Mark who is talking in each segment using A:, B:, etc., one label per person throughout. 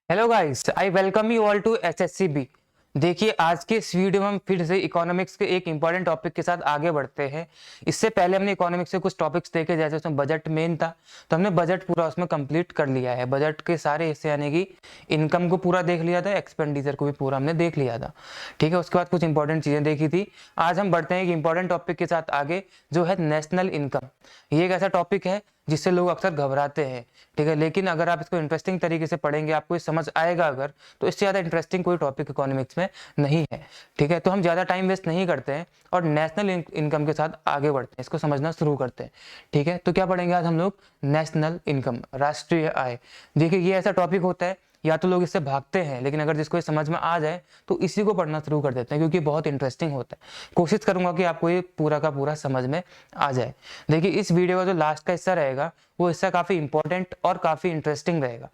A: Hello guys, I welcome you all to SSCB. देखिए, आज के इस वीडियो में हम फिर से इकोनॉमिक्स के एक इंपॉर्टेंट टॉपिक के साथ आगे बढ़ते हैं। इससे पहले हमने इकोनॉमिक्स के कुछ टॉपिक्स देखे, जैसे उसमें बजट मेन था, तो हमने बजट पूरा उसमें कंप्लीट कर लिया है। बजट के सारे हिस्से यानी कि इनकम को पूरा देख लिया था, एक्सपेंडिचर को भी पूरा हमने देख लिया था। ठीक है, उसके बाद कुछ इंपॉर्टेंट चीज़ें देखी थी। आज हम बढ़ते हैं एक इंपॉर्टेंट टॉपिक के साथ आगे, जो है नेशनल इनकम। ये एक ऐसा टॉपिक है जिससे लोग अक्सर घबराते हैं। ठीक है, लेकिन अगर आप इसको इंटरेस्टिंग तरीके से पढ़ेंगे, आपको ये समझ आएगा अगर, तो इससे ज़्यादा इंटरेस्टिंग कोई टॉपिक इकोनॉमिक्स में नहीं है। ठीक है, तो हम ज़्यादा टाइम वेस्ट नहीं करते हैं और नेशनल इनकम के साथ आगे बढ़ते हैं, इसको समझना शुरू करते हैं। ठीक है, तो क्या पढ़ेंगे आज हम लोग? नेशनल इनकम, राष्ट्रीय आय। देखिए, ये ऐसा टॉपिक होता है, या तो लोग इससे भागते हैं, लेकिन अगर जिसको ये समझ में आ जाए तो इसी को पढ़ना शुरू कर देते हैं, क्योंकि बहुत इंटरेस्टिंग होता है। कोशिश करूंगा कि आपको ये पूरा का पूरा समझ में आ जाए। देखिए, इस वीडियो का जो लास्ट का हिस्सा रहेगा, वो हिस्सा काफी इंपॉर्टेंट और काफी इंटरेस्टिंग रहेगा।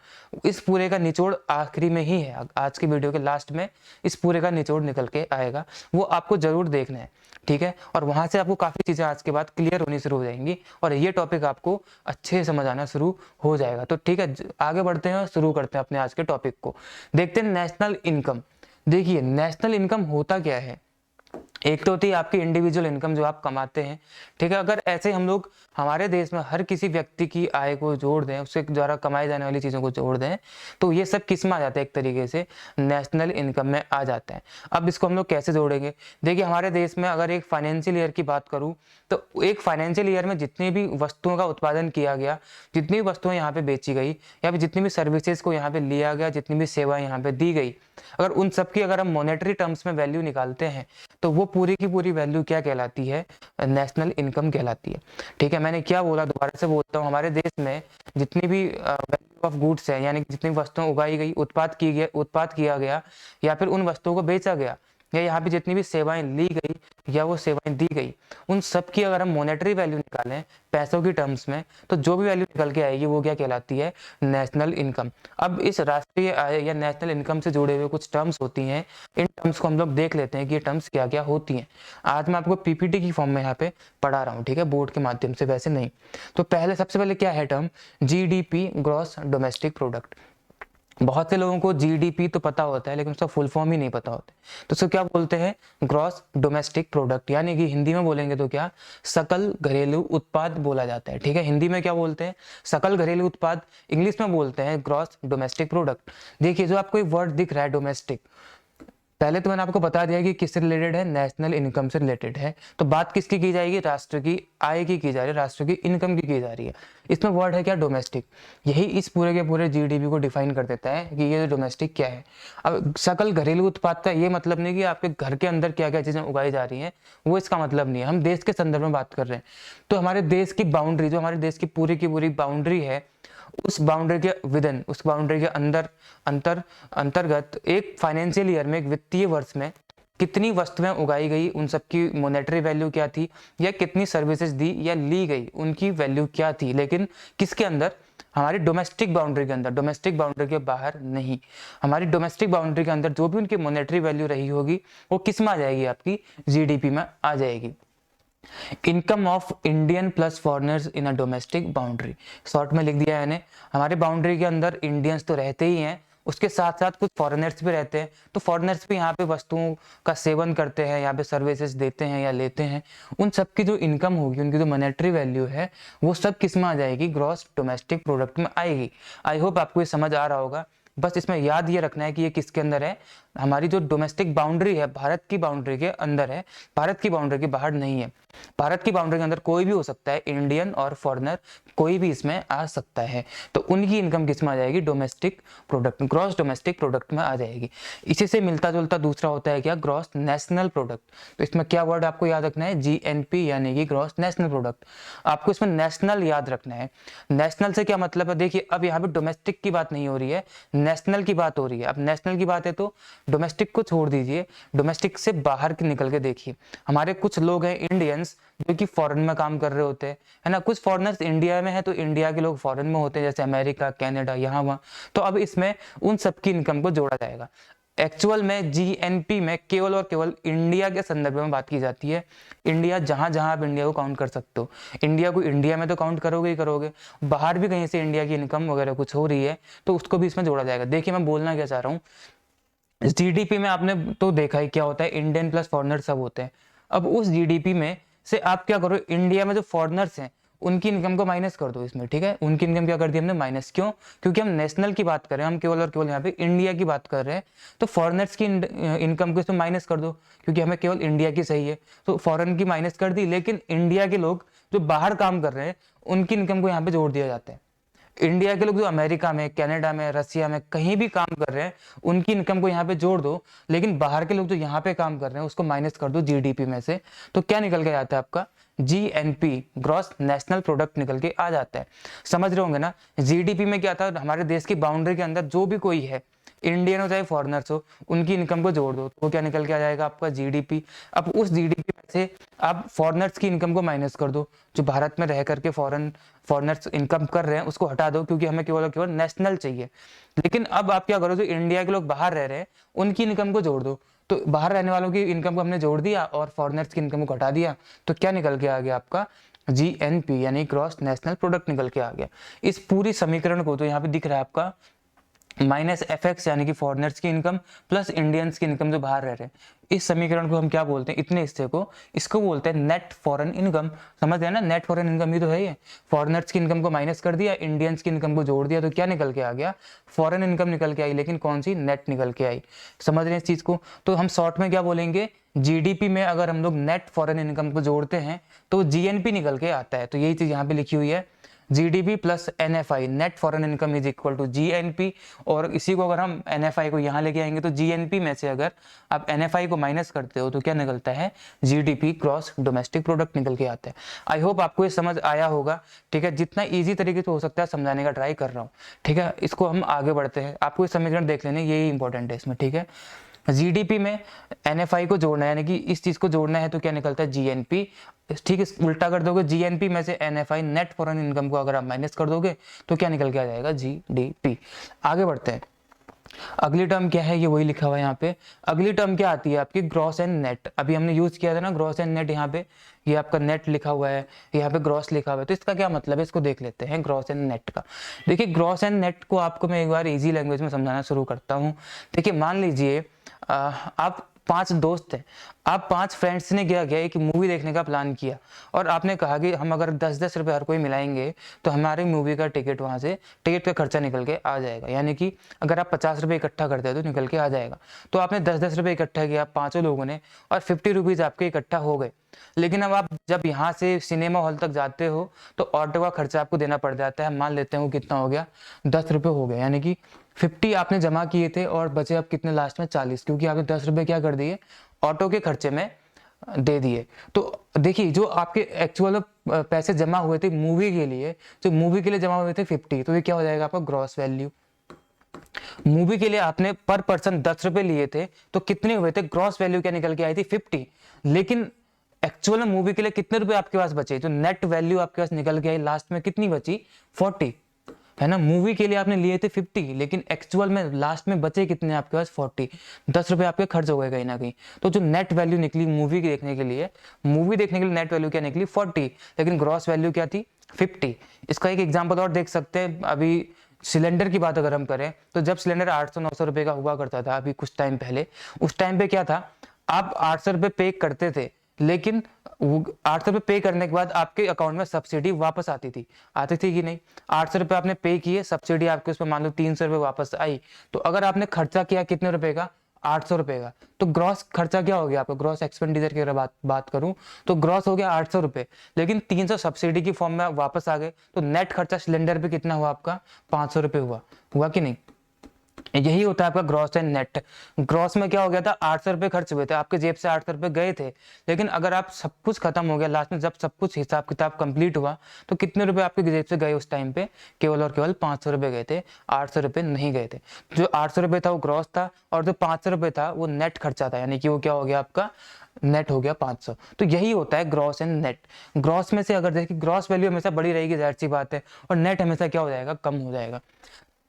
A: इस पूरे का निचोड़ आखिरी में ही है, आज की वीडियो के लास्ट में इस पूरे का निचोड़ निकल के आएगा, वो आपको जरूर देखना है। ठीक है, और वहां से आपको काफी चीजें आज के बाद क्लियर होनी शुरू हो जाएंगी और ये टॉपिक आपको अच्छे से समझ आना शुरू हो जाएगा। तो ठीक है, आगे बढ़ते हैं और शुरू करते हैं अपने आज के टॉपिक को। देखते हैं नेशनल इनकम। देखिए, नेशनल इनकम होता क्या है? एक तो होती है आपकी इंडिविजुअल इनकम, जो आप कमाते हैं। ठीक है, अगर ऐसे हम लोग हमारे देश में हर किसी व्यक्ति की आय को जोड़ दें, उसके द्वारा कमाई जाने वाली चीज़ों को जोड़ दें, तो ये सब किस में आ जाता है? एक तरीके से नेशनल इनकम में आ जाता है। अब इसको हम लोग कैसे जोड़ेंगे? देखिए, हमारे देश में अगर एक फाइनेंशियल ईयर की बात करूँ, तो एक फाइनेंशियल ईयर में जितनी भी वस्तुओं का उत्पादन किया गया, जितनी भी वस्तुएं यहाँ पे बेची गई, या फिर जितनी भी सर्विसेज को यहाँ पे लिया गया, जितनी भी सेवाएं यहाँ पे दी गई, अगर उन सब की अगर हम मॉनेटरी टर्म्स में वैल्यू निकालते हैं, तो वो पूरी की पूरी वैल्यू क्या कहलाती है? नेशनल इनकम कहलाती है। ठीक है, मैंने क्या बोला, दोबारा से बोलता हूँ। हमारे देश में जितनी भी वैल्यू ऑफ गुड्स है, यानी जितनी वस्तुएं उगाई गई, उत्पाद किया गया, या फिर उन वस्तुओं को बेचा गया, या यहाँ पे जितनी भी सेवाएं ली गई या वो सेवाएं दी गई, उन सब की अगर हम मॉनेटरी वैल्यू निकालें पैसों की टर्म्स में, तो जो भी वैल्यू निकल के आएगी वो क्या कहलाती है? National income. अब इस राष्ट्रीय आय या नेशनल इनकम से जुड़े हुए कुछ टर्म्स होती हैं, इन टर्म्स को हम लोग देख लेते हैं कि ये टर्म्स क्या क्या होती हैं। आज मैं आपको पीपीटी की फॉर्म में यहाँ पे पढ़ा रहा हूँ, ठीक है, बोर्ड के माध्यम से, वैसे नहीं। तो पहले सबसे पहले क्या है term? GDP, gross domestic product. बहुत से लोगों को जीडीपी तो पता होता है, लेकिन उसका फुल फॉर्म ही नहीं पता होता। तो उसको क्या बोलते हैं? ग्रॉस डोमेस्टिक प्रोडक्ट, यानी कि हिंदी में बोलेंगे तो क्या? सकल घरेलू उत्पाद बोला जाता है। ठीक है, हिंदी में क्या बोलते हैं? सकल घरेलू उत्पाद। इंग्लिश में बोलते हैं ग्रॉस डोमेस्टिक प्रोडक्ट। देखिए, जो आपको एक वर्ड दिख रहा है डोमेस्टिक, पहले तो मैंने आपको बता दिया कि किससे रिलेटेड है? नेशनल इनकम से रिलेटेड है। तो बात किसकी की जाएगी? राष्ट्र की आय की जा रही है, राष्ट्र की इनकम की जा रही है। इसमें वर्ड है क्या? डोमेस्टिक। यही इस पूरे के पूरे जीडीपी को डिफाइन कर देता है कि ये डोमेस्टिक क्या है। अब सकल घरेलू उत्पाद का ये मतलब नहीं कि आपके घर के अंदर क्या क्या चीजें उगाई जा रही हैं, वो इसका मतलब नहीं है। हम देश के संदर्भ में बात कर रहे हैं। तो हमारे देश की बाउंड्री, जो हमारे देश की पूरी बाउंड्री है, उस बाउंड्री के विदिन, उस बाउंड्री के अंदर अंतर्गत एक फाइनेंशियल ईयर में, एक वित्तीय वर्ष में कितनी वस्तुएं उगाई गई, उन सब की मॉनेटरी वैल्यू क्या थी, या कितनी सर्विसेज दी या ली गई, उनकी वैल्यू क्या थी, लेकिन किसके अंदर? हमारी डोमेस्टिक बाउंड्री के अंदर, डोमेस्टिक बाउंड्री के बाहर नहीं। हमारी डोमेस्टिक बाउंड्री के अंदर जो भी उनकी मॉनेटरी वैल्यू रही होगी, वो किस में आ जाएगी? आपकी जीडीपी में आ जाएगी। Income of Indian plus foreigners in a domestic boundary, short में लिख दिया है मैंने। हमारे बाउंड्री के अंदर इंडियंस तो रहते ही हैं, उसके साथ साथ कुछ फॉरेनर्स भी रहते हैं। तो फॉरेनर्स भी यहाँ पे वस्तुओं का सेवन करते हैं, यहाँ पे सर्विसेज देते हैं या लेते हैं। उन सब की जो इनकम होगी, उनकी जो मॉनेटरी वैल्यू है, वो सब किस में आ जाएगी? ग्रॉस डोमेस्टिक प्रोडक्ट में आएगी। आई होप आपको ये समझ आ रहा होगा। बस इसमें याद ये रखना है कि ये किसके अंदर है? हमारी जो डोमेस्टिक बाउंड्री है, भारत की बाउंड्री के अंदर है, भारत की बाउंड्री के बाहर नहीं है। भारत की बाउंड्री के अंदर कोई भी हो सकता है, इंडियन और फॉरेनर कोई भी इसमें आ सकता है। तो उनकी इनकम किस में आ जाएगी? Domestic product, gross domestic product में आ जाएगी। इसी से मिलता जुलता दूसरा होता है क्या? Gross national product. तो इसमें क्या वर्ड आपको याद रखना है? जीएनपी, यानी कि ग्रॉस नेशनल प्रोडक्ट। आपको इसमें नेशनल याद रखना है। नेशनल से क्या मतलब है? देखिए, अब यहाँ पे डोमेस्टिक की बात नहीं हो रही है, नेशनल की बात हो रही है। अब नेशनल की बात है तो डोमेस्टिक को छोड़ दीजिए, डोमेस्टिक से बाहर के निकल के देखिए। हमारे कुछ लोग हैं इंडियंस, जो कि फॉरेन में काम कर रहे होते हैं, है ना। कुछ फॉरेनर्स इंडिया में है, तो इंडिया के लोग फॉरेन में होते हैं, जैसे अमेरिका, कनाडा, यहाँ वहाँ। तो अब इसमें उन सब की इनकम को जोड़ा जाएगा। एक्चुअल में जीएनपी में केवल और केवल इंडिया के संदर्भ में बात की जाती है। इंडिया जहां जहां आप इंडिया को काउंट कर सकते हो, इंडिया को इंडिया में तो काउंट करोगे ही करोगे, बाहर भी कहीं से इंडिया की इनकम वगैरह कुछ हो रही है तो उसको भी इसमें जोड़ा जाएगा। देखिए मैं बोलना क्या चाह रहा हूँ, जीडीपी में आपने तो देखा ही क्या होता है, इंडियन प्लस फॉरेनर सब होते हैं। अब उस जीडीपी में से आप क्या करो, इंडिया में जो फॉरेनर्स हैं उनकी इनकम को माइनस कर दो इसमें, ठीक है। उनकी इनकम क्या कर दी हमने माइनस, क्यों? क्योंकि हम नेशनल की बात कर रहे हैं, हम केवल और केवल यहाँ पे इंडिया की बात कर रहे हैं, तो फॉरेनर्स की इनकम को इसमें माइनस कर दो, क्योंकि हमें केवल इंडिया की सही है। तो फॉरेन की माइनस कर दी, लेकिन इंडिया के लोग जो बाहर काम कर रहे हैं उनकी इनकम को यहाँ पे जोड़ दिया जाता है। इंडिया के लोग जो अमेरिका में, कनाडा में, रसिया में कहीं भी काम कर रहे हैं उनकी इनकम को यहाँ पे जोड़ दो, लेकिन बाहर के लोग जो यहाँ पे काम कर रहे हैं उसको माइनस कर दो जीडीपी में से, तो क्या निकल के आता है आपका? जीएनपी, ग्रॉस नेशनल प्रोडक्ट निकल के आ जाता है। समझ रहे होंगे ना, जीडीपी में क्या था, हमारे देश की बाउंड्री के अंदर जो भी कोई है, इंडियन हो चाहे फॉरेनर्स हो, उनकी इनकम को जोड़ दो तो क्या निकल के आ जाएगा आपका? जीडीपी। अब उस जीडीपी में से आप फॉरेनर्स की इनकम को माइनस कर दो, जो भारत में रह करके फॉरेनर्स इनकम कर रहे हैं उसको हटा दो, क्योंकि हमें केवल और केवल नेशनल चाहिए। लेकिन अब आप क्या करो, जो इंडिया के लोग बाहर रह रहे हैं उनकी इनकम को जोड़ दो, तो बाहर रहने वालों की इनकम को हमने जोड़ दिया और फॉरेनर्स की इनकम को घटा दिया, तो क्या निकल के आ गया आपका? जीएनपी यानी ग्रॉस नेशनल प्रोडक्ट निकल के आ गया। इस पूरी समीकरण को तो यहाँ पे दिख रहा है आपका माइनस एफएक्स यानी कि फॉरेनर्स की इनकम प्लस इंडियंस की इनकम जो बाहर रह रहे हैं, इस समीकरण को हम क्या बोलते हैं? इतने हिस्से को, इसको बोलते हैं नेट फॉरेन इनकम। समझ रहे हैं ना, नेट फॉरेन इनकम ही तो है ये। फॉरेनर्स की इनकम को माइनस कर दिया, इंडियंस की इनकम को जोड़ दिया, तो क्या निकल के आ गया? फॉरेन इनकम निकल के आई, लेकिन कौन सी? नेट निकल के आई। समझ रहे हैं इस चीज को? तो हम शॉर्ट में क्या बोलेंगे, जीडीपी में अगर हम लोग नेट फॉरेन इनकम को जोड़ते हैं तो जीएनपी निकल के आता है। तो यही चीज यहाँ पे लिखी हुई है, GDP plus NFI, net foreign income is equal to GNP. और इसी को अगर हम एनएफआई को यहाँ लेके आएंगे तो जीएनपी में से अगर आप एनएफआई को माइनस करते हो तो क्या निकलता है? जीडीपी, ग्रॉस डोमेस्टिक प्रोडक्ट निकल के आता है। आई होप आपको ये समझ आया होगा, ठीक है। जितना ईजी तरीके से हो सकता है समझाने का ट्राई कर रहा हूँ, ठीक है। इसको हम आगे बढ़ते हैं, आपको ये समीकरण देख लेने, यही इंपॉर्टेंट है इसमें, ठीक है। जीडीपी में एनएफआई को जोड़ना है, यानी कि इस चीज को जोड़ना है, तो क्या निकलता है? जीएनपी। ठीक है, उल्टा कर दोगे, जीएनपी में से एनएफआई नेट फॉरेन इनकम को अगर आप माइनस कर दोगे तो क्या निकल के आ जाएगा? जीडीपी। आगे बढ़ते हैं, अगली टर्म क्या है, ये वही लिखा हुआ है यहाँ पे। अगली टर्म क्या आती है आपकी? Gross and net. अभी हमने यूज किया था ना ग्रॉस एंड नेट, यहाँ पे ये आपका नेट लिखा हुआ है, यहाँ पे ग्रॉस लिखा हुआ है, तो इसका क्या मतलब है इसको देख लेते हैं, ग्रॉस एंड नेट का। देखिए ग्रॉस एंड नेट को आपको मैं एक बार इजी लैंग्वेज में समझाना शुरू करता हूँ। देखिए मान लीजिए आप 5 दोस्त हैं, आप 5 फ्रेंड्स ने क्या किया, एक मूवी देखने का प्लान किया और आपने कहा कि हम अगर 10-10 रुपए हर कोई मिलाएंगे तो हमारी मूवी का टिकट, वहां से टिकट का खर्चा निकल के आ जाएगा। यानी कि अगर आप 50 रुपए इकट्ठा करते हैं तो निकल के आ जाएगा। तो आपने 10-10 रुपए इकट्ठा किया पांचों लोगों ने और 50 रुपीज आपके इकट्ठा हो गए। लेकिन अब आप जब यहाँ से सिनेमा हॉल तक जाते हो तो ऑटो का खर्चा आपको देना पड़ जाता है। मान लेते हैं वो कितना हो गया, 10 रुपए हो गए, यानी कि 50 आपने जमा किए थे और बचे अब कितने लास्ट में? 40, क्योंकि आपने 10 रुपए क्या कर दिए? ऑटो के खर्चे में दे दिए। तो देखिए जो आपके एक्चुअल पैसे जमा हुए थे मूवी के लिए, जो मूवी के लिए जमा हुए थे 50, तो ये क्या हो जाएगा आपका? Gross value. मूवी के लिए आपने पर पर्सन 10 रुपए लिए थे तो कितने हुए थे? ग्रॉस वैल्यू क्या निकल के आई थी? 50। लेकिन एक्चुअल मूवी के लिए कितने रुपए आपके पास बचे? जो नेट वैल्यू आपके पास निकल के आई लास्ट में कितनी बची? 40, है ना। मूवी के लिए आपने लिए थे 50, लेकिन एक्चुअल में लास्ट में बचे कितने आपके पास? 40। 10 रुपए आपके खर्च हो गए कहीं ना कहीं। तो जो नेट वैल्यू निकली मूवी देखने के लिए, नेट वैल्यू क्या निकली? 40, लेकिन ग्रॉस वैल्यू क्या थी? 50। इसका एक एग्जांपल और देख सकते हैं। अभी सिलेंडर की बात अगर हम करें तो जब सिलेंडर 800-900 रुपए का हुआ करता था अभी कुछ टाइम पहले, उस टाइम पे क्या था, आप 800 रुपए पे करते थे, लेकिन 800 रुपए पे करने के बाद आपके अकाउंट में सब्सिडी वापस आती थी कि नहीं? 800 रुपए आपने पे किए, सब्सिडी आपके उसमें मान लो 300 रुपए वापस आई। तो अगर आपने खर्चा किया कितने रुपए का? 800 रुपए का, तो ग्रॉस खर्चा क्या हो गया आपका? ग्रॉस एक्सपेंडिचर की अगर बात करूं तो ग्रॉस हो गया 800 रुपए, लेकिन 300 सब्सिडी की फॉर्म में वापस आ गए, तो नेट खर्चा सिलेंडर पे कितना हुआ आपका? 500 रुपए हुआ कि नहीं? यही होता है आपका ग्रॉस एंड नेट। ग्रॉस में क्या हो गया था? 800 रुपए खर्च हुए थे, आपके जेब से 800 रुपए गए थे, लेकिन अगर आप सब कुछ खत्म हो गया लास्ट में, जब सब कुछ हिसाब किताब कंप्लीट हुआ तो कितने रुपए आपके जेब से गए उस टाइम पे? केवल और केवल 500 रुपए गए थे, 800 रुपए नहीं गए थे। जो 800 रुपए था वो ग्रॉस था और जो 500 रुपए था वो नेट खर्चा था, यानी कि वो क्या हो गया आपका? नेट हो गया 500। तो यही होता है ग्रॉस एंड नेट। ग्रॉस में से अगर देखिए ग्रॉस वैल्यू हमेशा बड़ी रहेगी, जाहिर सी बात है, और नेट हमेशा क्या हो जाएगा? कम हो जाएगा।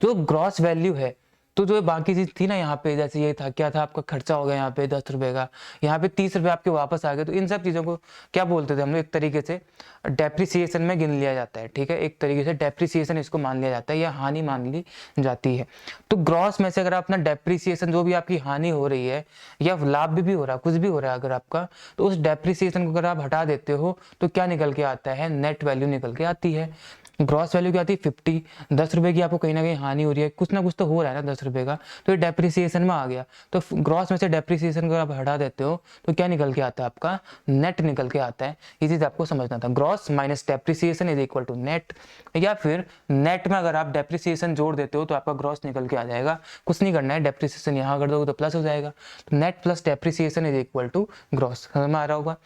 A: जो ग्रॉस वैल्यू है तो जो बाकी चीज थी ना यहाँ पे, जैसे ये था, क्या था आपका खर्चा हो गया यहाँ पे 10 रुपए का, यहाँ पे 30 रुपए आपके वापस आ गए, तो इन सब चीजों को क्या बोलते थे हम लोग, एक तरीके से डेप्रिसिएशन में गिन लिया जाता है। ठीक है, एक तरीके से डेप्रिसिएशन इसको मान लिया जाता है या हानि मान ली जाती है। तो ग्रॉस में से अगर अपना डेप्रिसिएशन, जो भी आपकी हानि हो रही है या लाभ भी हो रहा है, कुछ भी हो रहा है अगर आपका, तो उस डेप्रिसिएशन को अगर आप हटा देते हो तो क्या निकल के आता है, नेट वैल्यू निकल के आती है। ग्रॉस वैल्यू क्या आती है 50। 10 रुपए की आपको कहीं ना कहीं हानि हो रही है, कुछ ना कुछ तो हो रहा है ना 10 रुपए का, तो ये डेप्रिसिएशन में आ गया। तो ग्रॉस में से डेप्रिसिएशन को आप हटा देते हो तो क्या निकल के आता है, आपका नेट निकल के आता है। ये चीज आपको समझना था, gross minus depreciation is equal to net. या फिर नेट में अगर आप डेप्रिसिएशन जोड़ देते हो तो आपका ग्रॉस निकल के आ जाएगा। कुछ नहीं करना है, डेप्रिसिएशन यहाँ कर दोगे तो प्लस हो जाएगा। तो net plus depreciation is equal to gross. समझ में आ रहा होगा?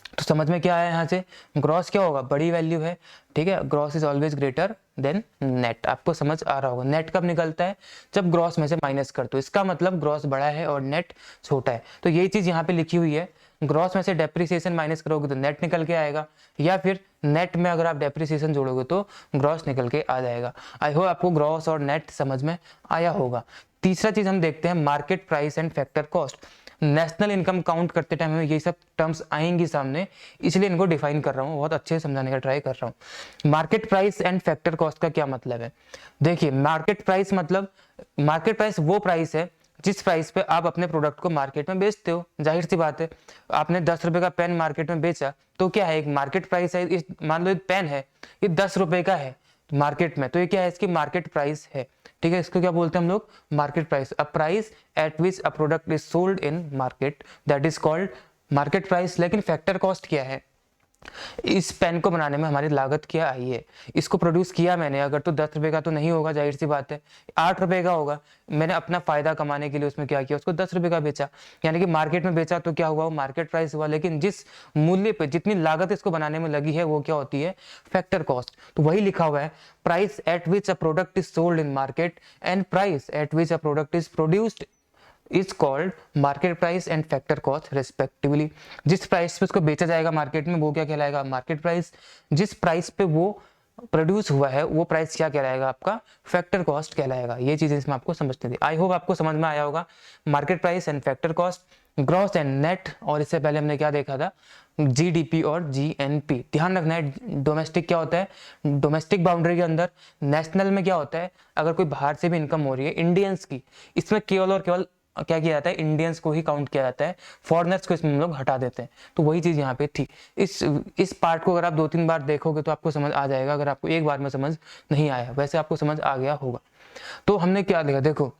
A: तो समझ में क्या आया यहाँ से, ग्रॉस क्या होगा, बड़ी वैल्यू है। ठीक है, gross is always greater than net. आपको समझ आ रहा होगा। नेट कब निकलता है, जब ग्रॉस में से माइनस कर दो, इसका मतलब ग्रॉस बड़ा है और नेट छोटा है। तो यही चीज यहाँ पे लिखी हुई है, ग्रॉस में से डेप्रिसिएशन माइनस करोगे तो नेट निकल के आएगा, या फिर नेट में अगर आप डेप्रिसिएशन जोड़ोगे तो ग्रॉस निकल के आ जाएगा। आई होप आपको ग्रॉस और नेट समझ में आया होगा। तीसरा चीज हम देखते हैं, market price and factor cost. National income count करते टाइम हमें ये सब टर्म्स आएंगी सामने, इसलिए इनको डिफाइन कर रहा हूँ, बहुत अच्छे से समझाने का ट्राई कर रहा हूँ। Market price and factor cost का क्या मतलब है, देखिए मार्केट प्राइस मतलब, मार्केट प्राइस वो प्राइस है जिस प्राइस पे आप अपने प्रोडक्ट को मार्केट में बेचते हो। जाहिर सी बात है, आपने 10 रुपए का पेन मार्केट में बेचा तो क्या है, एक मार्केट प्राइस है। मान लो पेन है, ये 10 रुपए का है मार्केट में, तो ये क्या है, इसकी मार्केट प्राइस है। ठीक है, इसको क्या बोलते हैं हम लोग, market price. A price at which a product is sold in market, that is called market price. लेकिन फैक्टर कॉस्ट क्या है, इस पेन को बनाने में हमारी लागत क्या आई है, इसको प्रोड्यूस किया मैंने अगर, तो 10 रुपए का तो नहीं होगा, जाहिर सी बात है 8 रुपए का होगा। मैंने अपना फायदा कमाने के लिए उसमें क्या किया, उसको 10 रुपए का बेचा, यानी कि मार्केट में बेचा तो क्या हुआ, वो मार्केट प्राइस हुआ। लेकिन जिस मूल्य पे जितनी लागत इसको बनाने में लगी है वो क्या होती है, फैक्टर कॉस्ट। तो वही लिखा हुआ है, price at which a product is sold in market and price at which a product is produced is called market price and factor cost respectively. जिस प्राइस पे उसको बेचा जाएगा मार्केट में वो क्या कहलाएगा, मार्केट प्राइस। जिस प्राइस पे वो प्रोड्यूस हुआ है वो प्राइस क्या कहलाएगा, आपका फैक्टर कॉस्ट कहलाएगा। ये चीजें इसमें आपको समझनी थी। आई होप आपको समझ में आया होगा। Market price and factor cost, gross and net, और इससे पहले हमने क्या देखा था, जीडीपी और जीएनपी। ध्यान रखना है, डोमेस्टिक क्या होता है, डोमेस्टिक बाउंड्री के अंदर। नेशनल में क्या होता है, अगर कोई बाहर से भी इनकम हो रही है इंडियंस की, इसमें केवल और केवल क्या किया जाता है, इंडियंस को ही काउंट किया जाता है, फॉरेनर्स को इसमें हम लोग हटा देते हैं। तो वही चीज यहाँ पे थी। इस पार्ट को अगर आप 2-3 बार देखोगे तो आपको समझ आ जाएगा, अगर आपको एक बार में समझ नहीं आया, वैसे आपको समझ आ गया होगा। तो हमने क्या लिखा, देखो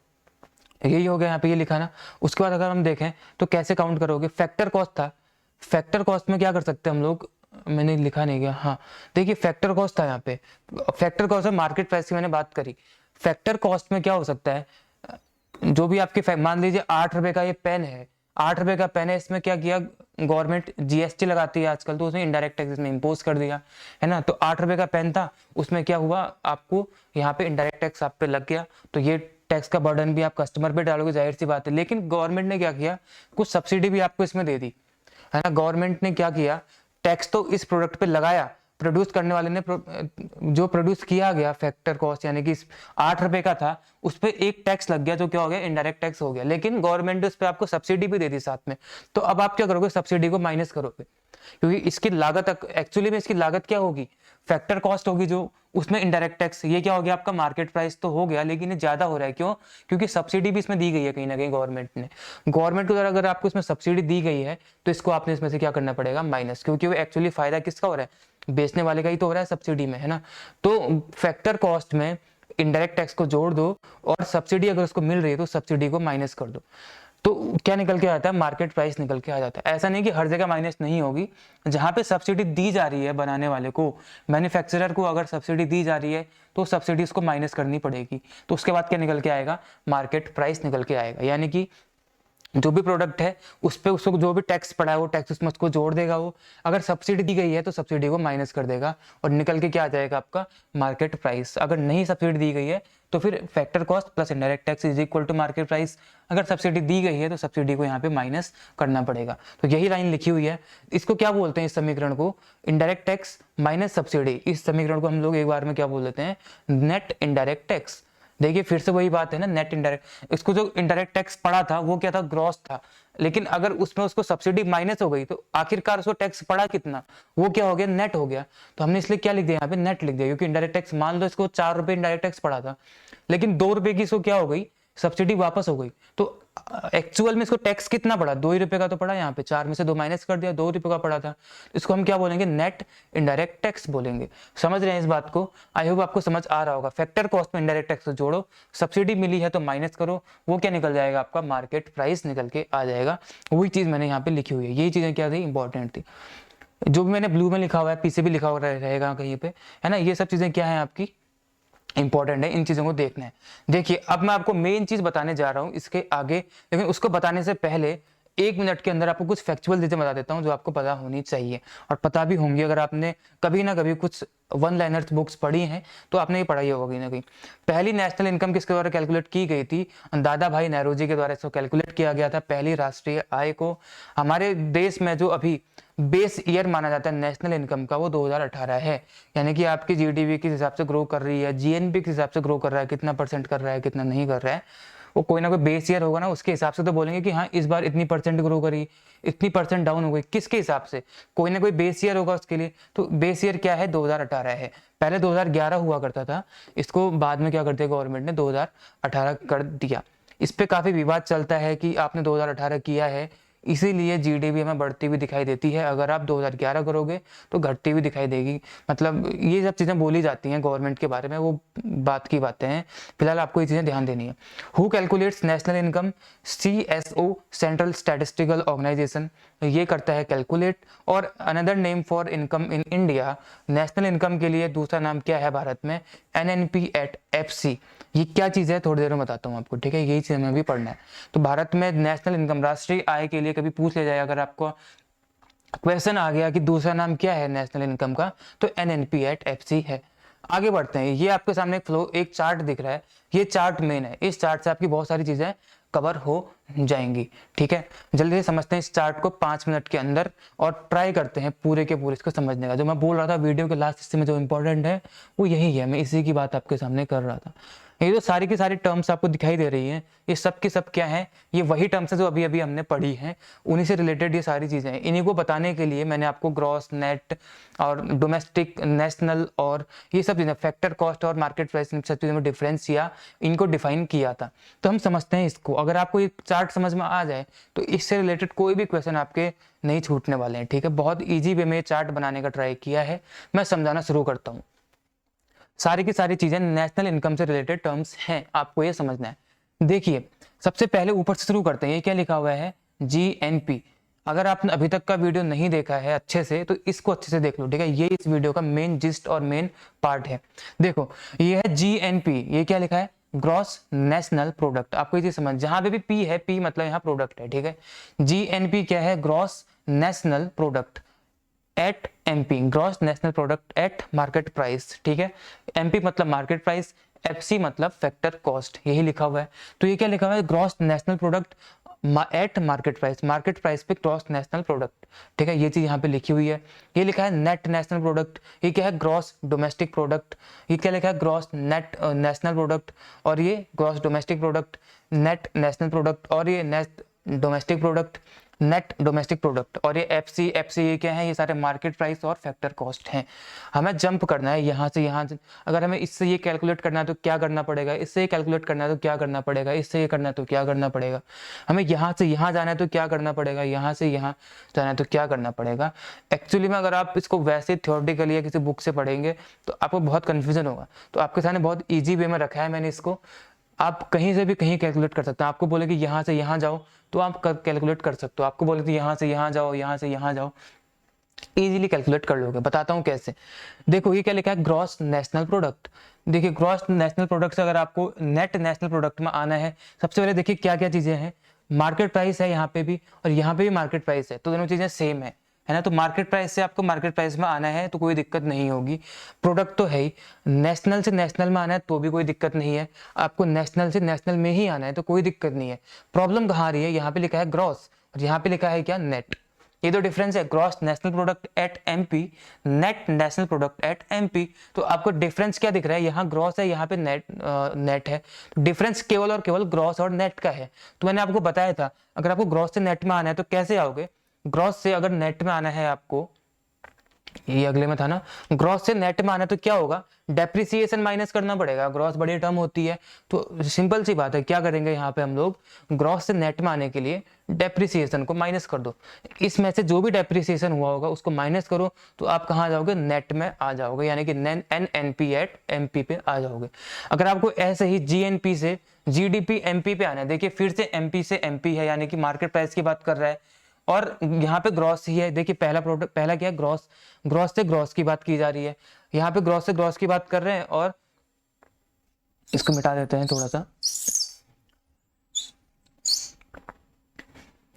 A: यही हो गया यहाँ पे, ये लिखा ना। उसके बाद अगर हम देखें तो कैसे काउंट करोगे, फैक्टर कॉस्ट था। फैक्टर कॉस्ट में क्या कर सकते हैं हम लोग, मैंने लिखा नहीं गया, हाँ देखिए फैक्टर कॉस्ट था यहाँ पे। फैक्टर कॉस्ट में मार्केट प्राइस की मैंने बात करी। फैक्टर कॉस्ट में क्या हो सकता है, जो भी आपके मान लीजिए 8 रुपए का ये पेन है, 8 रुपए का पेन है, इसमें क्या किया गवर्नमेंट, जीएसटी लगाती है आजकल, तो उसने इनडायरेक्ट टैक्स में इम्पोज कर दिया है ना। तो 8 रुपए का पेन था, उसमें क्या हुआ, आपको यहाँ पे इनडायरेक्ट टैक्स आप पे लग गया, तो ये टैक्स का बर्डन भी आप कस्टमर पे डालोगे, जाहिर सी बात है। लेकिन गवर्नमेंट ने क्या किया, कुछ सब्सिडी भी आपको इसमें दे दी है ना। गवर्नमेंट ने क्या किया, टैक्स तो इस प्रोडक्ट पे लगाया, प्रोड्यूस करने वाले ने जो प्रोड्यूस किया गया फैक्टर कॉस्ट, यानी कि 8 रुपए का था, उस पर एक टैक्स लग गया, जो क्या हो गया, इनडायरेक्ट टैक्स हो गया। लेकिन गवर्नमेंट ने उस पर आपको सब्सिडी भी दे दी साथ में। तो अब आप क्या करोगे, सब्सिडी को माइनस करोगे, क्योंकि इसकी लागत एक्चुअली में इसकी लागत क्या होगी, फैक्टर कॉस्ट होगी, जो उसमें इनडायरेक्ट टैक्स, ये क्या हो गया आपका मार्केट प्राइस तो हो गया, लेकिन ये ज्यादा हो रहा है। क्यों, क्योंकि सब्सिडी भी इसमें दी गई है कहीं ना कहीं गवर्नमेंट ने। गवर्नमेंट को अगर आपको इसमें सब्सिडी दी गई है तो इसको आपने इसमें से क्या करना पड़ेगा, माइनस, क्योंकि वो एक्चुअली फायदा किसका हो रहा है, बेचने वाले का ही तो हो रहा है सब्सिडी में, है ना। तो फैक्टर कॉस्ट में इनडायरेक्ट टैक्स को जोड़ दो और सब्सिडी अगर उसको मिल रही है तो सब्सिडी को माइनस कर दो, तो क्या निकल के आता है, मार्केट प्राइस निकल के आ जाता है। ऐसा नहीं कि हर जगह माइनस नहीं होगी, जहां पे सब्सिडी दी जा रही है बनाने वाले को, मैन्युफैक्चरर को अगर सब्सिडी दी जा रही है तो सब्सिडी उसको माइनस करनी पड़ेगी। तो उसके बाद क्या निकल के आएगा, मार्केट प्राइस निकल के आएगा। यानी कि जो भी प्रोडक्ट है उस पे उसको जो भी टैक्स पड़ा है वो टैक्स उसमें उसको जोड़ देगा वो, अगर सब्सिडी दी गई है तो सब्सिडी को माइनस कर देगा और निकल के क्या आ जाएगा आपका मार्केट प्राइस। अगर नहीं सब्सिडी दी गई है तो फिर factor cost plus indirect tax is equal to market price. अगर सब्सिडी दी गई है तो सब्सिडी को यहाँ पे माइनस करना पड़ेगा। तो यही लाइन लिखी हुई है। इसको क्या बोलते हैं, इस समीकरण को इनडायरेक्ट टैक्स माइनस सब्सिडी। इस समीकरण को हम लोग एक बार में क्या बोल देते हैं, नेट इनडायरेक्ट टैक्स। देखिए फिर से वही बात है ना, नेट इनडायरेक्ट, इसको जो इनडायरेक्ट टैक्स पड़ा था वो क्या था, ग्रॉस था, लेकिन अगर उसमें उसको सब्सिडी माइनस हो गई तो आखिरकार उसको टैक्स पड़ा कितना, वो क्या हो गया, नेट हो गया। तो हमने इसलिए क्या लिख दिया यहाँ पे, नेट लिख दिया, क्योंकि इनडायरेक्ट टैक्स मान लो इसको 4 रुपए इनडायरेक्ट टैक्स पड़ा था, लेकिन 2 रुपए की इसको क्या हो गई, सब्सिडी वापस हो गई। तो एक्चुअल में इसको टैक्स कितना पड़ा, 2 ही रुपए का तो पड़ा, यहाँ पे 4 में से 2 माइनस कर दिया, 2 रुपए का पड़ा था। इसको हम क्या बोलेंगे, नेट इनडायरेक्ट टैक्स बोलेंगे। समझ रहे हैं इस बात को, आई होप आपको समझ आ रहा होगा। फैक्टर कॉस्ट में इनडायरेक्ट टैक्स जोड़ो, सब्सिडी मिली है तो माइनस करो, वो क्या निकल जाएगा, आपका मार्केट प्राइस निकल के आ जाएगा। वही चीज मैंने यहाँ पे लिखी हुई है, यही चीजें क्या थी, इंपॉर्टेंट थी। जो भी मैंने ब्लू में लिखा हुआ है, पीछे भी लिखा हुआ रहेगा कहीं पे, है ना, ये सब चीजें क्या है आपकी इंपॉर्टेंट है, इन चीजों को देखना है। देखिए अब मैं आपको मेन चीज बताने जा रहा हूं इसके आगे, लेकिन उसको बताने से पहले 1 मिनट के अंदर आपको कुछ फैक्चुअल चीजें बता देता हूं जो आपको पता होनी चाहिए, और पता भी होंगी अगर आपने कभी ना कभी कुछ वन लाइनर्स बुक्स पढ़ी हैं तो आपने ये पढ़ाई होगा कहीं ना कहीं। पहली नेशनल इनकम किसके द्वारा कैलकुलेट की गई थी, दादा भाई नेहरूजी के द्वारा इसको कैलकुलेट किया गया था। पहली राष्ट्रीय आय को हमारे देश में जो अभी बेस ईयर माना जाता है नेशनल इनकम का, वो 2018 है, यानी कि आपकी जीडीपी किस हिसाब से ग्रो कर रही है, जीएनपी किस हिसाब से ग्रो कर रहा है, कितना परसेंट कर रहा है, कितना नहीं कर रहा है, वो कोई ना कोई बेस ईयर होगा ना, उसके हिसाब से तो बोलेंगे कि हाँ इस बार इतनी परसेंट ग्रो करी, इतनी परसेंट डाउन हो गई, किसके हिसाब से, कोई ना कोई बेस ईयर होगा उसके लिए। तो बेस ईयर क्या है, 2018 है। पहले 2011 हुआ करता था, इसको बाद में क्या कर दिया गवर्नमेंट ने, 2018 कर दिया। इस पे काफी विवाद चलता है कि आपने 2018 किया है, इसीलिए जीडीपी हमें बढ़ती हुई दिखाई देती है, अगर आप 2011 करोगे तो घटती हुई दिखाई देगी। मतलब ये सब चीजें बोली जाती हैं गवर्नमेंट के बारे में, वो बात की बातें हैं, फिलहाल आपको ये चीजें ध्यान देनी है। Who calculates national income, CSO central statistical organisation, ये करता है कैलकुलेट। और another name for income in India, national income के लिए दूसरा नाम क्या है भारत में, NNP@FC। ये क्या चीज है थोड़ी देर में बताता हूँ आपको, ठीक है, यही चीज हमें भी पढ़ना है। तो भारत में नेशनल इनकम राष्ट्रीय आय के लिए कभी पूछ लिया जाए, अगर आपको क्वेश्चन आ गया कि दूसरा नाम क्या है नेशनल इनकम का, तो NNP@FC है। आगे बढ़ते हैं, ये आपके सामने एक चार्ट दिख रहा है, ये चार्ट मेन है, इस चार्ट से आपकी बहुत सारी चीजें कवर हो जाएंगी, ठीक है। जल्दी से समझते हैं इस चार्ट को 5 मिनट के अंदर, और ट्राई करते हैं पूरे के पूरे इसको समझने का। जो मैं बोल रहा था वीडियो के लास्ट हिस्से में जो इंपॉर्टेंट है वो यही है, मैं इसी की बात आपके सामने कर रहा था। ये जो सारी की सारी टर्म्स आपको दिखाई दे रही हैं, ये सब की सब क्या है, ये वही टर्म्स है जो अभी अभी हमने पढ़ी हैं, उन्हीं से रिलेटेड ये सारी चीजें हैं। इन्हीं को बताने के लिए मैंने आपको ग्रॉस, नेट और डोमेस्टिक, नेशनल और ये सब चीजें, फैक्टर कॉस्ट और मार्केट प्राइस, इन सब चीजों में डिफरेंस किया, इनको डिफाइन किया था। तो हम समझते हैं इसको, अगर आपको ये चार्ट समझ में आ जाए तो इससे रिलेटेड कोई भी क्वेश्चन आपके नहीं छूटने वाले हैं, ठीक है। बहुत ईजी वे में चार्ट बनाने का ट्राई किया है, मैं समझाना शुरू करता हूँ। सारी की सारी चीजें नेशनल इनकम से रिलेटेड टर्म्स हैं, आपको ये समझना है। देखिए सबसे पहले ऊपर से शुरू करते हैं, ये क्या लिखा हुआ है, GNP। अगर आपने अभी तक का वीडियो नहीं देखा है अच्छे से तो इसको अच्छे से देख लो, ठीक है, ये इस वीडियो का मेन जिस्ट और मेन पार्ट है। देखो ये है GNP, ये क्या लिखा है, ग्रॉस नेशनल प्रोडक्ट। आपको ये चीज समझ, जहां पे भी P है, P मतलब यहाँ प्रोडक्ट है, ठीक है। GNP क्या है, gross national product at MP, gross national product at market price, ठीक है। MP मतलब मार्केट प्राइस, FC मतलब फैक्टर कॉस्ट, यही लिखा हुआ है। तो ये क्या लिखा हुआ है, gross national product at market price पे ग्रॉस नेशनल प्रोडक्ट, ठीक है, ये चीज यहाँ पे लिखी हुई है। ये लिखा है नेट नेशनल प्रोडक्ट, ये क्या है, ग्रॉस डोमेस्टिक प्रोडक्ट। ये क्या लिखा है, ग्रॉस नेट नेशनल प्रोडक्ट, और ये gross domestic product, net national product, और ये net domestic product, net domestic product, और ये FC ये क्या है, ये सारे मार्केट प्राइस और फैक्टर कॉस्ट हैं। हमें जंप करना है यहाँ से यहाँ से, अगर हमें इससे ये कैलकुलेट करना है तो क्या करना पड़ेगा, इससे ये कैलकुलेट करना है तो क्या करना पड़ेगा, इससे ये करना है तो क्या करना पड़ेगा, हमें यहाँ से यहाँ जाना है तो क्या करना पड़ेगा, यहाँ से यहाँ जाना है तो क्या करना पड़ेगा। एक्चुअली में अगर आप इसको वैसे थ्योरेटिकली या किसी बुक से पढ़ेंगे तो आपको बहुत कन्फ्यूजन होगा, तो आपके सामने बहुत ईजी वे में रखा है मैंने इसको, आप कहीं से भी कहीं कैलकुलेट कर सकते हैं। आपको बोले कि यहाँ से यहाँ जाओ तो आप कैलकुलेट कर सकते हो, आपको बोले कि यहाँ से यहाँ जाओ, यहाँ से यहाँ जाओ, इजीली कैलकुलेट कर लोगे। बताता हूँ कैसे। देखो ये क्या लिखा है, ग्रॉस नेशनल प्रोडक्ट। देखिए ग्रॉस नेशनल प्रोडक्ट से अगर आपको नेट नेशनल प्रोडक्ट में आना है, सबसे पहले देखिए क्या क्या चीजें हैं, मार्केट प्राइस है यहाँ पे भी और यहाँ पे भी मार्केट प्राइस है, तो दोनों चीजें सेम है ना। तो मार्केट प्राइस से आपको मार्केट प्राइस में आना है तो कोई दिक्कत नहीं होगी, प्रोडक्ट तो है ही। नेशनल से नेशनल में आना है तो भी कोई दिक्कत नहीं है, आपको नेशनल से नेशनल में ही आना है तो कोई दिक्कत नहीं है। प्रॉब्लम कहाँ आ रही है, यहाँ पे लिखा है ग्रॉस और यहाँ पे लिखा है क्या, नेट। ये तो डिफरेंस है, gross national product at MP, net national product at MP. तो आपको डिफरेंस क्या दिख रहा है, यहाँ ग्रॉस है, यहाँ पे नेट है। तो डिफरेंस केवल और केवल ग्रॉस और नेट का है। तो मैंने आपको बताया था, अगर आपको ग्रॉस से नेट में आना है तो कैसे आओगे, ग्रॉस से अगर नेट में आना है आपको, ये अगले में था ना, ग्रॉस से नेट में आना तो क्या होगा, डेप्रिसिएशन माइनस करना पड़ेगा। ग्रॉस बड़ी टर्म होती है, तो सिंपल सी बात है, क्या करेंगे यहाँ पे हम लोग, ग्रॉस से नेट में आने के लिए डेप्रिसिएशन को माइनस कर दो। इसमें से जो भी डेप्रिसिएशन हुआ होगा उसको माइनस करो, तो आप कहाँ जाओगे, नेट में आ जाओगे, यानी कि एनएनपी एट एमपी पे आ जाओगे। अगर आपको ऐसे ही जीएनपी से जीडीपी एमपी पे आना है, देखिए फिर से एमपी से एमपी है, यानी कि मार्केट प्राइस की बात कर रहा है, और यहाँ पे ग्रॉस ही है। देखिए पहला प्रोडक्ट, पहला क्या है, ग्रॉस, ग्रॉस से ग्रॉस की बात की जा रही है, यहाँ पे ग्रॉस से ग्रॉस की बात कर रहे हैं। और इसको मिटा देते हैं थोड़ा सा,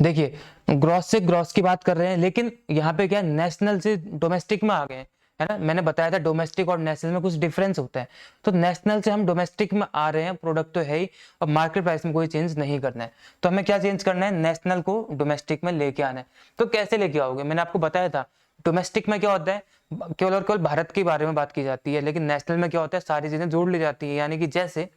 A: देखिए ग्रॉस से ग्रॉस की बात कर रहे हैं, लेकिन यहाँ पे क्या, नेशनल से डोमेस्टिक में आ गए हैं, है ना। मैंने बताया था डोमेस्टिक और नेशनल में कुछ डिफरेंस होता है, तो नेशनल से हम डोमेस्टिक में आ रहे हैं, प्रोडक्ट तो है ही, और मार्केट प्राइस में कोई चेंज नहीं करना है। तो हमें क्या चेंज करना है, नेशनल को डोमेस्टिक में लेके आना है। तो कैसे लेके आओगे, मैंने आपको बताया था, डोमेस्टिक में क्या होता है, केवल और केवल भारत के बारे में बात की जाती है, लेकिन नेशनल में क्या होता है, सारी चीजें जोड़ ली जाती है। यानी कि जैसे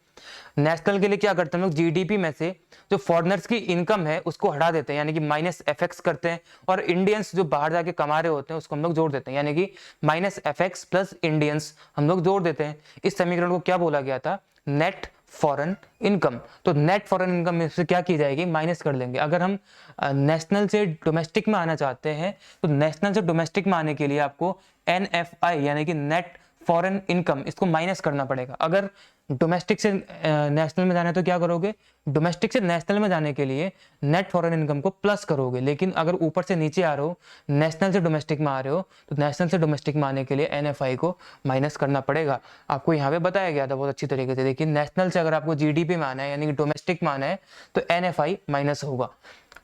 A: नेशनल के लिए क्या करते हैं हम लोग, जीडीपी में से जो फॉरेनर्स की इनकम है उसको हटा देते हैं, यानी कि माइनस एफएक्स करते हैं, और इंडियंस जो बाहर जाके कमा रहे होते हैं उसको हम लोग जोड़ देते हैं, यानी कि माइनस एफएक्स प्लस इंडियंस हम लोग जोड़ देते हैं। इस समीकरण को क्या बोला गया था, नेट फॉरेन इनकम। तो नेट फॉरेन इनकम में से क्या की जाएगी, माइनस कर लेंगे। अगर हम नेशनल से डोमेस्टिक में आना चाहते हैं, तो नेशनल से डोमेस्टिक में आने के लिए आपको एनएफआई यानी कि नेट फॉरेन इनकम, इसको माइनस करना पड़ेगा। अगर डोमेस्टिक से नेशनल में जाना है तो क्या करोगे, डोमेस्टिक से नेशनल में जाने के लिए नेट फॉरेन इनकम को प्लस करोगे। लेकिन अगर ऊपर से नीचे आ रहे हो, नेशनल से डोमेस्टिक में आ रहे हो, तो नेशनल से डोमेस्टिक में आने के लिए एनएफआई को माइनस करना पड़ेगा। आपको यहाँ पे बताया गया था बहुत अच्छी तरीके से। देखिए नेशनल से अगर आपको जीडीपी में आना है, यानी कि डोमेस्टिक में आना है, तो एनएफआई माइनस होगा।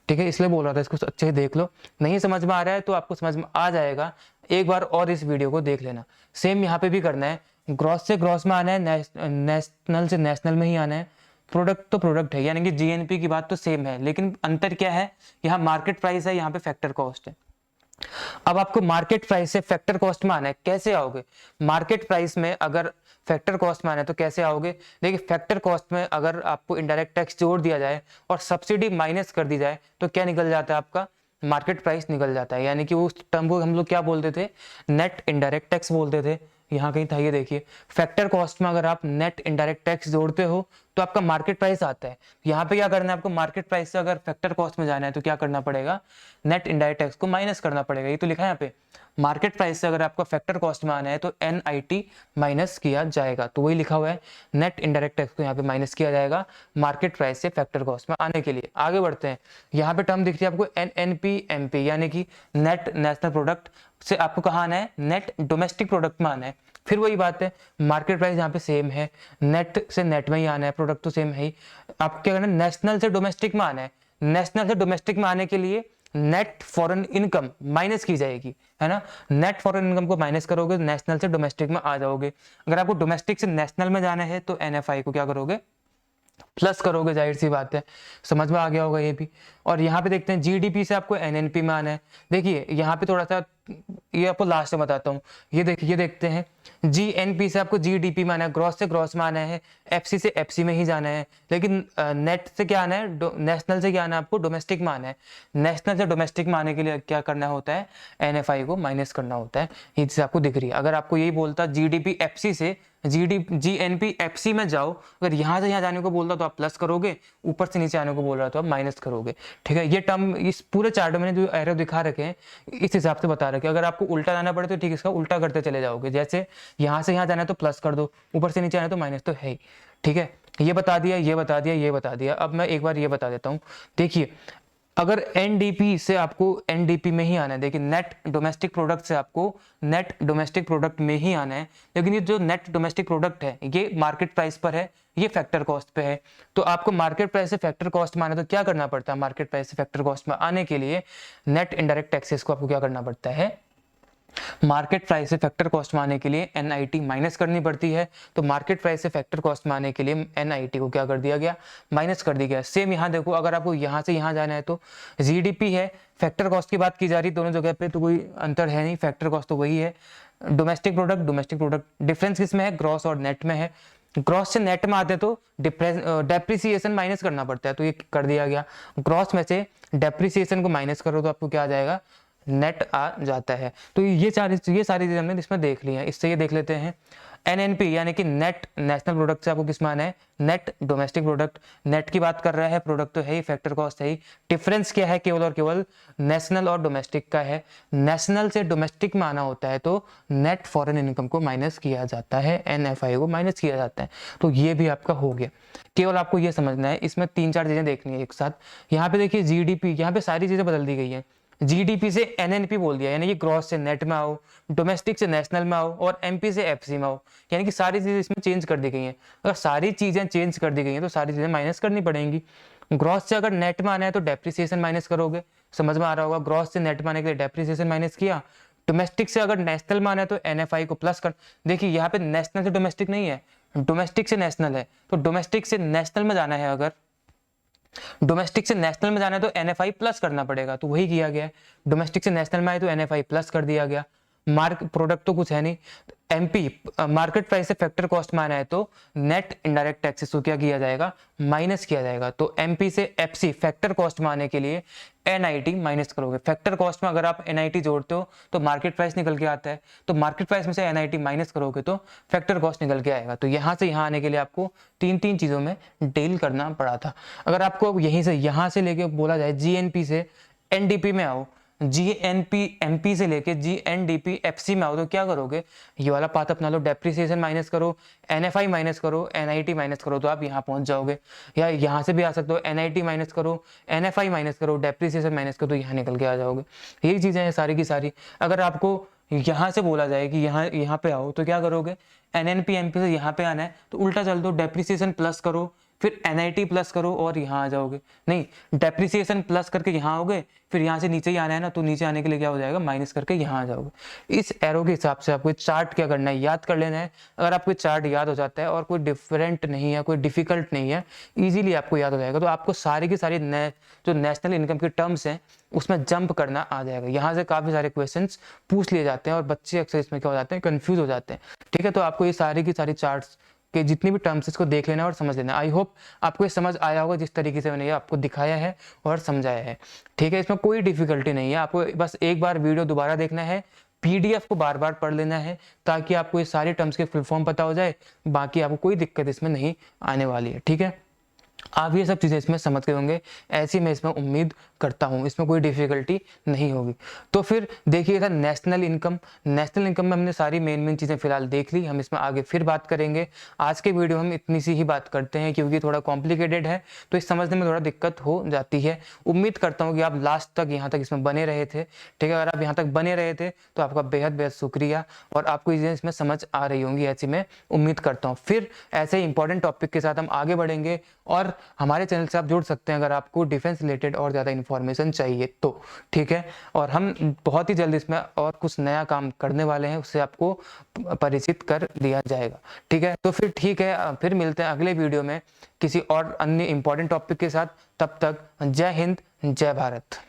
A: ठीक है, इसलिए बोल रहा था, इसको अच्छे से देख लो। नहीं समझ में आ रहा है तो आपको समझ में आ जाएगा, एक बार और इस वीडियो को देख लेना। सेम यहाँ पे भी करना है, ग्रॉस से ग्रॉस में आना है, नेशनल से नेशनल में ही आना है। प्रोडक्ट तो प्रोडक्ट है, यानी कि जीएनपी की बात तो सेम है, लेकिन अंतर क्या है, यहाँ मार्केट प्राइस है, यहाँ पे फैक्टर कॉस्ट है। अब आपको मार्केट प्राइस से फैक्टर कॉस्ट में आना है, कैसे आओगे, मार्केट प्राइस में अगर फैक्टर कॉस्ट में आना है तो कैसे आओगे। देखिए फैक्टर कॉस्ट में अगर आपको इनडायरेक्ट टैक्स जोड़ दिया जाए और सब्सिडी माइनस कर दी जाए तो क्या निकल जाता है, आपका मार्केट प्राइस निकल जाता है। यानी कि उस टर्म को हम लोग क्या बोलते थे, नेट इनडायरेक्ट टैक्स बोलते थे। यहाँ कहीं था, ये देखिए फैक्टर कॉस्ट में अगर आप नेट इनडायरेक्ट टैक्स जोड़ते हो तो आपका मार्केट प्राइस आता है। यहाँ पे क्या करना है आपको, मार्केट प्राइस से अगर फैक्टर कॉस्ट में जाना है तो क्या करना पड़ेगा, नेट इनडायरेक्ट टैक्स को माइनस करना पड़ेगा। ये तो लिखा है यहाँ पे, मार्केट प्राइस से अगर आपको फैक्टर कॉस्ट में आना है तो एनआईटी माइनस किया जाएगा। तो वही लिखा हुआ है, नेट इनडायरेक्ट टैक्स को यहाँ पे माइनस किया जाएगा मार्केट प्राइस से फैक्टर कॉस्ट में आने के लिए। आगे बढ़ते हैं, यहाँ पे टर्म दिख रही है आपको एनएनपी एमपी, यानी कि नेट नेशनल प्रोडक्ट से आपको कहाँ आना है, नेट डोमेस्टिक प्रोडक्ट में आना है। फिर वही बात है, मार्केट प्राइस यहाँ पे सेम है, नेट से नेट में ही आना है, प्रोडक्ट तो सेम है ही। आपको क्या करना है, नेशनल से डोमेस्टिक में आना है। नेशनल से डोमेस्टिक में आने के लिए नेट फॉरेन इनकम माइनस की जाएगी, है ना। नेट फॉरेन इनकम को माइनस करोगे, नेशनल से डोमेस्टिक में आ जाओगे। अगर आपको डोमेस्टिक से नेशनल में जाना है तो एनएफआई को क्या करोगे, प्लस करोगे, जाहिर सी बात है, समझ में आ गया होगा ये भी। और यहाँ पे देखते हैं जीडीपी से आपको एनएनपी में आना है। देखिए यहाँ पे थोड़ा सा, ये आपको लास्ट में बताता हूँ, ये देखिए, ये देखते हैं, जीएनपी से आपको जीडीपी में आना है, ग्रॉस से ग्रॉस में आना है, एफसी से एफसी में ही जाना है। लेकिन नेट से क्या आना है, नेशनल से क्या आना है आपको, डोमेस्टिक में आना है। नेशनल से डोमेस्टिक में आने के लिए क्या करना होता है, एनएफआई को माइनस करना होता है। ये चीज आपको दिख रही है। अगर आपको यही बोलता जीडीपी एफसी से जीएनपी एफसी में जाओ, अगर यहाँ से यहाँ जाने को बोलता तो आप प्लस करोगे, ऊपर से नीचे आने को बोल रहा तो आप माइनस करोगे। ठीक है, ये टर्म इस पूरे चार्ट में जो एरो दिखा रखे हैं इस हिसाब से बता रखे। अगर आपको उल्टा जाना पड़े तो ठीक है, इसका उल्टा करते चले जाओगे। जैसे यहाँ से यहाँ जाना है तो प्लस कर दो, ऊपर से नीचे आना है तो माइनस तो है ही। ठीक है, ये बता दिया, ये बता दिया, ये बता दिया। अब मैं एक बार ये बता देता हूँ। देखिए अगर एनडीपी से आपको एनडीपी में ही आना है, देखिए नेट डोमेस्टिक प्रोडक्ट से आपको नेट डोमेस्टिक प्रोडक्ट में ही आना है। लेकिन ये जो नेट डोमेस्टिक प्रोडक्ट है ये मार्केट प्राइस पर है, ये फैक्टर कॉस्ट पे है। तो आपको मार्केट प्राइस से फैक्टर कॉस्ट में आना तो क्या करना पड़ता है, मार्केट प्राइस से फैक्टर कॉस्ट में आने के लिए नेट इनडायरेक्ट टैक्सेस को आपको क्या करना पड़ता है, मार्केट प्राइस से फैक्टर कॉस्ट में आने के लिए NIT माइनस करनी पड़ती है। तो मार्केट प्राइस से फैक्टर कॉस्ट में आने के लिए NIT को क्या कर दिया गया, माइनस कर दिया गया। सेम यहाँ देखो, अगर आपको यहाँ से यहाँ जाना है तो GDP है, फैक्टर कॉस्ट की बात की जा रही दोनों जगह पे, तो कोई अंतर है नहीं, फैक्टर कॉस्ट तो वही है। डोमेस्टिक प्रोडक्ट डिफरेंस किसमें है, ग्रॉस और नेट में है। ग्रॉस से नेट में आते हैं तो डेप्रिसिएशन माइनस करना पड़ता है, तो ये कर दिया गया। ग्रॉस में से डेप्रिसिएशन को माइनस करो तो आपको क्या आ जाएगा, नेट आ जाता है। तो ये सारी चीजें हमने इसमें देख ली हैं। इससे ये देख लेते हैं NNP यानी कि नेट नेशनल प्रोडक्ट से आपको किस में आना है, नेट डोमेस्टिक प्रोडक्ट। नेट की बात कर रहा है, प्रोडक्ट तो है ही, फैक्टर कॉस्ट है ही। डिफरेंस क्या है, केवल और केवल नेशनल और डोमेस्टिक का है। नेशनल से डोमेस्टिक में आना होता है तो नेट फॉरेन इनकम को माइनस किया जाता है, NFI को माइनस किया जाता है। तो ये भी आपका हो गया। केवल आपको ये समझना है, इसमें 3-4 चीजें देखनी है एक साथ। यहाँ पे देखिए GDP, यहाँ पे सारी चीजें बदल दी गई है। GDP से NNP बोल दिया, यानी कि ग्रॉस से नेट में आओ, डोमेस्टिक से नेशनल में आओ, और MP से FC में आओ, यानी कि सारी चीजें इसमें चेंज कर दी गई हैं। अगर सारी चीजें चेंज कर दी गई हैं तो सारी चीजें माइनस करनी पड़ेंगी। ग्रॉस से अगर नेट में आना है तो डेप्रिसिएशन माइनस करोगे, समझ में आ रहा होगा। ग्रॉस से नेट में आने के लिए डेप्रिसिएशन माइनस किया। डोमेस्टिक से अगर नेशनल में आना है तो NFI को प्लस कर। देखिए यहाँ पे नेशनल से डोमेस्टिक नहीं है, डोमेस्टिक से नेशनल है। तो डोमेस्टिक से नेशनल में जाना है, अगर डोमेस्टिक से नेशनल में जाना है तो NFI प्लस करना पड़ेगा, तो वही किया गया है। डोमेस्टिक से नेशनल में आए तो NFI प्लस कर दिया गया। मार्क प्रोडक्ट तो कुछ है नहीं। MP मार्केट प्राइस से फैक्टर कॉस्ट में आना है तो नेट इनडायरेक्ट टैक्सेस को क्या किया जाएगा, माइनस किया जाएगा। तो MP से FC फैक्टर कॉस्ट में आने के लिए NIT माइनस करोगे। फैक्टर कॉस्ट में अगर आप NIT जोड़ते हो तो मार्केट प्राइस निकल के आता है, तो मार्केट प्राइस में से NIT माइनस करोगे तो फैक्टर कॉस्ट निकल के आएगा। तो यहाँ से यहाँ आने के लिए आपको 3 चीजों में डील करना पड़ा था। अगर आपको यहीं से यहाँ से लेके बोला जाए GNP से NDP में आओ, GNP MP से लेके GNDP FC में आओ, तो क्या करोगे, ये वाला पाथ अपना लो, डेप्रिसिएशन माइनस करो, NFI माइनस करो, NIT माइनस करो, तो आप यहाँ पहुंच जाओगे। या यहाँ से भी आ सकते हो, NIT माइनस करो, NFI माइनस करो, डेप्रिसिएशन माइनस करो, तो यहाँ निकल के आ जाओगे। यही चीजें हैं सारी की सारी। अगर आपको यहाँ से बोला जाए कि यहाँ पे आओ, तो क्या करोगे, NNP MP से यहाँ पे आना है तो उल्टा चल दो, डेप्रिसिएशन प्लस करो, फिर NIT प्लस करो और यहाँ आ जाओगे। नहीं, डेप्रिसिएशन प्लस करके यहाँ आओगे, फिर यहाँ से नीचे ही आना है ना, तो नीचे आने के लिए क्या हो जाएगा, माइनस करके यहाँ आ जाओगे। इस एरो के हिसाब से आपको चार्ट क्या करना है, याद कर लेना है। अगर आपको चार्ट याद हो जाता है और कोई डिफरेंट नहीं है, कोई डिफिकल्ट नहीं है, इजीली आपको याद हो जाएगा, तो आपको सारी की सारी जो नेशनल इनकम के टर्म्स हैं उसमें जंप करना आ जाएगा। यहाँ से काफी सारे क्वेश्चंस पूछ लिए जाते हैं और बच्चे अक्सर इसमें क्या हो जाते हैं, कंफ्यूज हो जाते हैं। ठीक है, तो आपको ये सारी की सारी चार्ट्स के जितनी भी टर्म्स इसको देख लेना और समझ लेना। आई होप आपको ये समझ आया होगा जिस तरीके से मैंने ये आपको दिखाया है और समझाया है। ठीक है, इसमें कोई डिफिकल्टी नहीं है, आपको बस एक बार वीडियो दोबारा देखना है, PDF को बार बार पढ़ लेना है, ताकि आपको ये सारे टर्म्स के फुल फॉर्म पता हो जाए। बाकी आपको कोई दिक्कत इसमें नहीं आने वाली है। ठीक है, आप ये सब चीजें इसमें समझ गए होंगे, ऐसी मैं इसमें उम्मीद करता हूं, इसमें कोई डिफिकल्टी नहीं होगी। तो फिर देखिए था नेशनल इनकम। नेशनल इनकम में हमने सारी मेन चीजें फिलहाल देख ली, हम इसमें आगे फिर बात करेंगे। आज के वीडियो हम इतनी सी ही बात करते हैं, क्योंकि थोड़ा कॉम्प्लिकेटेड है तो इस समझने में थोड़ा दिक्कत हो जाती है। उम्मीद करता हूँ कि आप लास्ट तक यहाँ तक इसमें बने रहे थे। ठीक है, अगर आप यहाँ तक बने रहे थे तो आपका बेहद बेहद शुक्रिया, और आपको चीजें इसमें समझ आ रही होंगी, ऐसी मैं उम्मीद करता हूँ। फिर ऐसे इंपॉर्टेंट टॉपिक के साथ हम आगे बढ़ेंगे, और हमारे चैनल से आप जुड़ सकते हैं अगर आपको डिफेंस रिलेटेड और ज़्यादा इन्फॉर्मेशन चाहिए तो। ठीक है, और हम बहुत ही जल्द इसमें और कुछ नया काम करने वाले हैं, उससे आपको परिचित कर दिया जाएगा। ठीक है, तो फिर ठीक है, फिर मिलते हैं अगले वीडियो में किसी और अन्य इंपॉर्टेंट टॉपिक के साथ। तब तक जय हिंद, जय भारत।